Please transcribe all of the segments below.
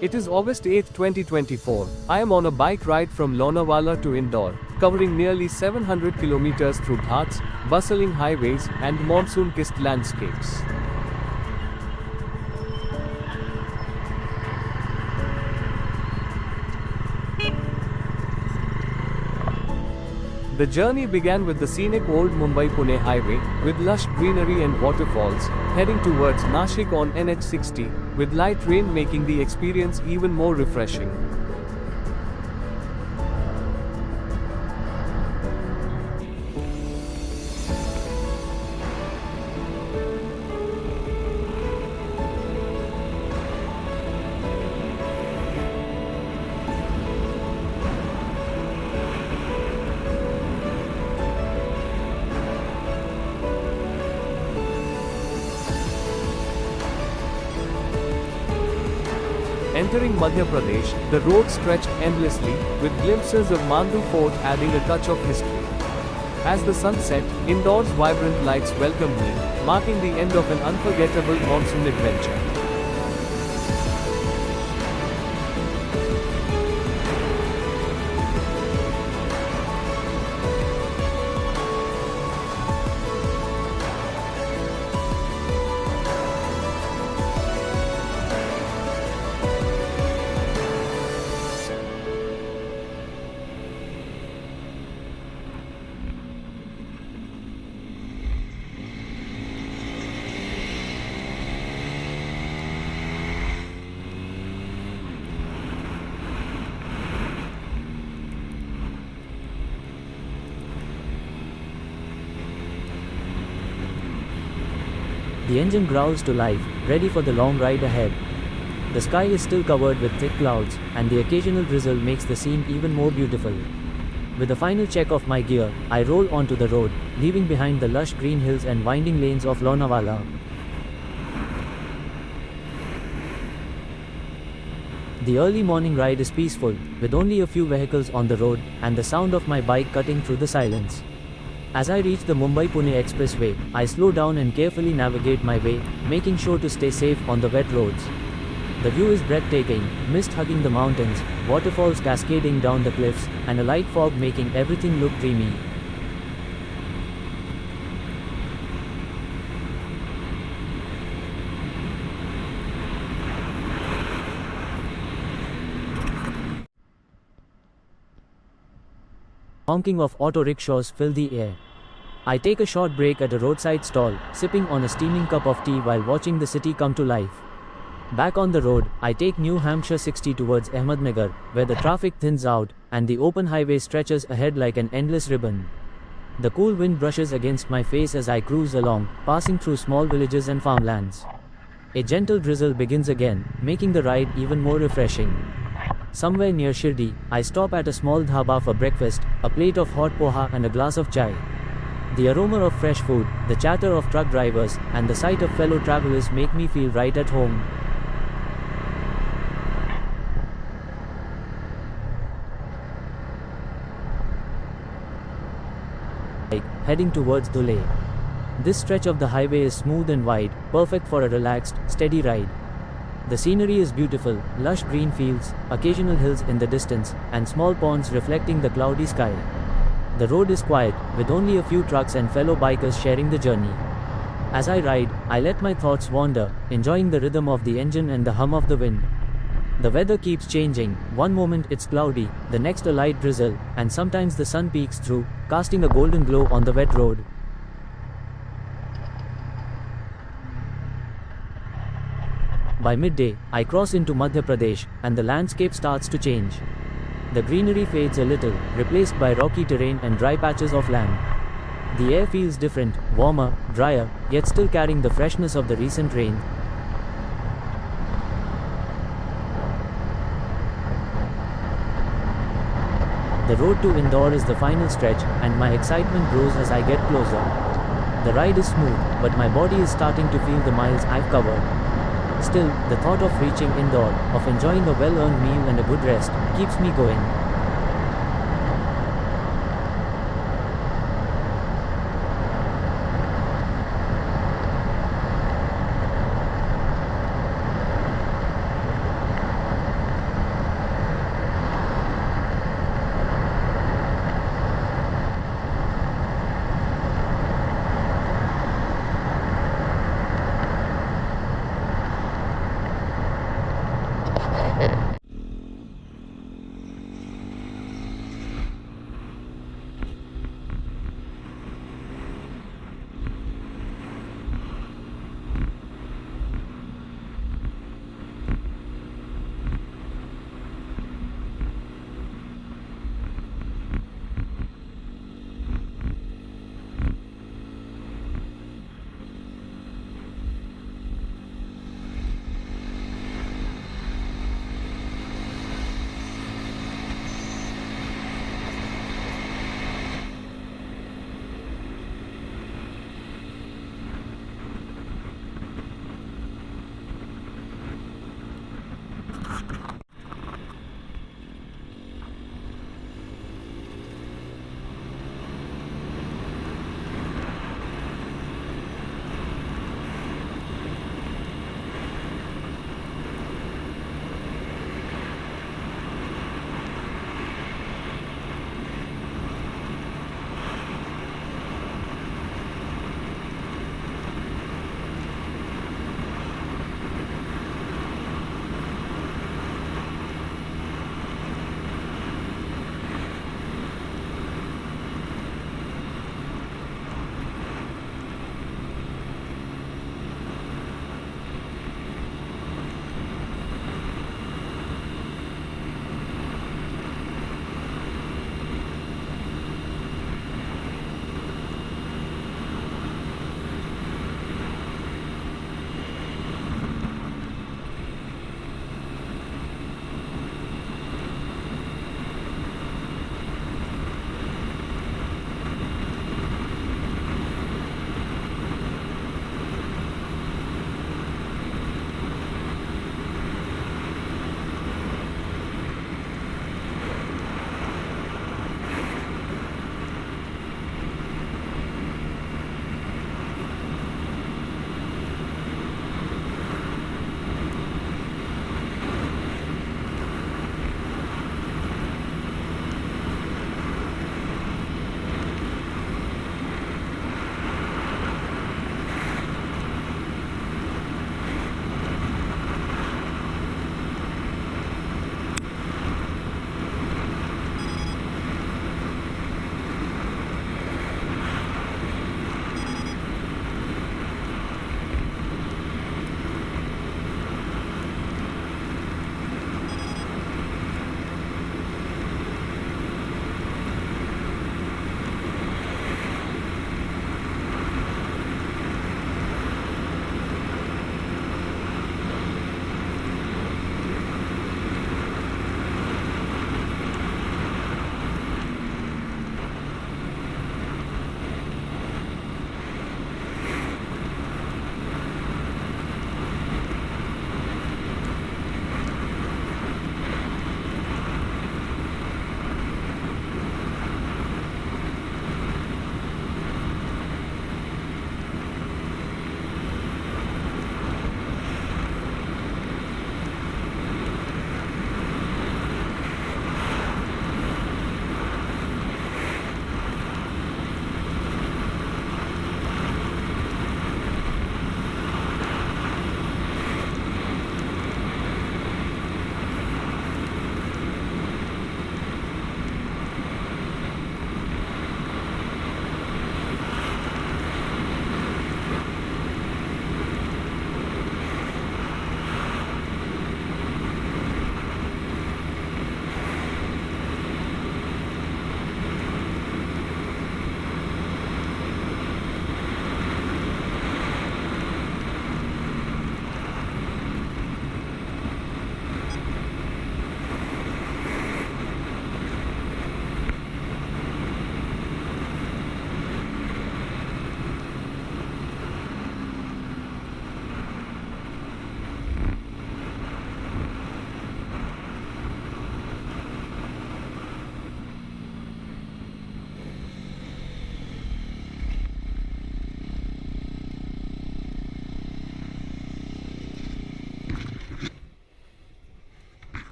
It is August 8, 2024. I am on a bike ride from Lonavala to Indore, covering nearly 700 kilometers through ghats, bustling highways, and monsoon-kissed landscapes. The journey began with the scenic old Mumbai-Pune highway, with lush greenery and waterfalls, heading towards Nashik on NH60, with light rain making the experience even more refreshing. Entering Madhya Pradesh, the road stretched endlessly, with glimpses of Mandu Fort adding a touch of history. As the sun set, Indore's vibrant lights welcomed me, marking the end of an unforgettable monsoon adventure. The engine growls to life, ready for the long ride ahead. The sky is still covered with thick clouds, and the occasional drizzle makes the scene even more beautiful. With a final check of my gear, I roll onto the road, leaving behind the lush green hills and winding lanes of Lonavala. The early morning ride is peaceful, with only a few vehicles on the road, and the sound of my bike cutting through the silence. As I reach the Mumbai-Pune expressway, I slow down and carefully navigate my way, making sure to stay safe on the wet roads. The view is breathtaking, mist hugging the mountains, waterfalls cascading down the cliffs, and a light fog making everything look dreamy. Honking of auto rickshaws fill the air. I take a short break at a roadside stall, sipping on a steaming cup of tea while watching the city come to life. Back on the road, I take New Hampshire 60 towards Ahmednagar, where the traffic thins out, and the open highway stretches ahead like an endless ribbon. The cool wind brushes against my face as I cruise along, passing through small villages and farmlands. A gentle drizzle begins again, making the ride even more refreshing. Somewhere near Shirdi, I stop at a small dhaba for breakfast, a plate of hot poha and a glass of chai. The aroma of fresh food, the chatter of truck drivers, and the sight of fellow travelers make me feel right at home. Heading towards Dhule. This stretch of the highway is smooth and wide, perfect for a relaxed, steady ride. The scenery is beautiful, lush green fields, occasional hills in the distance, and small ponds reflecting the cloudy sky. The road is quiet, with only a few trucks and fellow bikers sharing the journey. As I ride, I let my thoughts wander, enjoying the rhythm of the engine and the hum of the wind. The weather keeps changing, one moment it's cloudy, the next a light drizzle, and sometimes the sun peeks through, casting a golden glow on the wet road. By midday, I cross into Madhya Pradesh, and the landscape starts to change. The greenery fades a little, replaced by rocky terrain and dry patches of land. The air feels different, warmer, drier, yet still carrying the freshness of the recent rain. The road to Indore is the final stretch, and my excitement grows as I get closer. The ride is smooth, but my body is starting to feel the miles I've covered. Still, the thought of reaching Indore, of enjoying a well-earned meal and a good rest, keeps me going.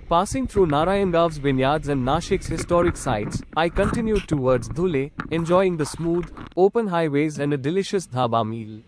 Passing through Narayangav's vineyards and Nashik's historic sites, I continued towards Dhule, enjoying the smooth, open highways and a delicious dhaba meal.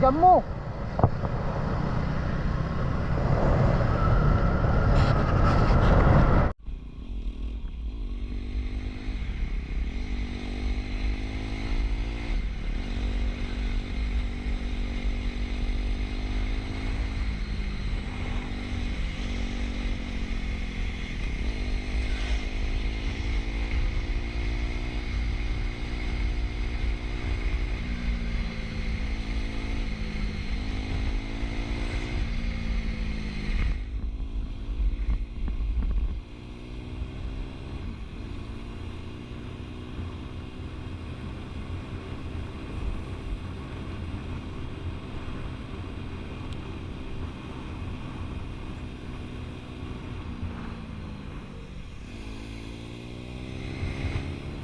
Jammu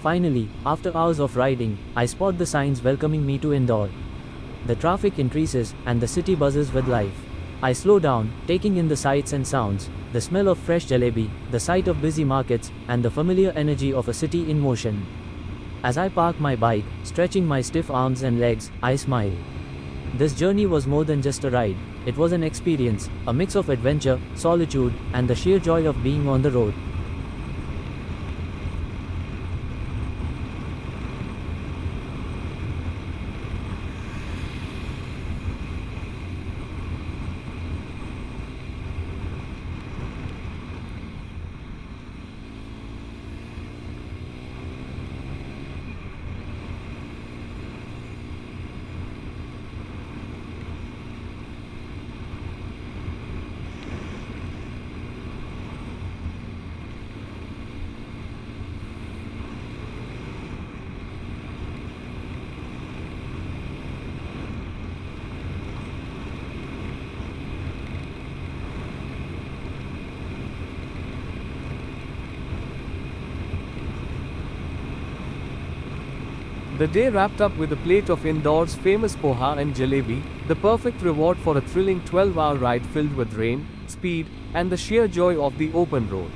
Finally, after hours of riding, I spot the signs welcoming me to Indore. The traffic increases, and the city buzzes with life. I slow down, taking in the sights and sounds, the smell of fresh jalebi, the sight of busy markets, and the familiar energy of a city in motion. As I park my bike, stretching my stiff arms and legs, I smile. This journey was more than just a ride. It was an experience, a mix of adventure, solitude, and the sheer joy of being on the road. The day wrapped up with a plate of Indore's famous poha and jalebi, the perfect reward for a thrilling 12-hour ride filled with rain, speed, and the sheer joy of the open road.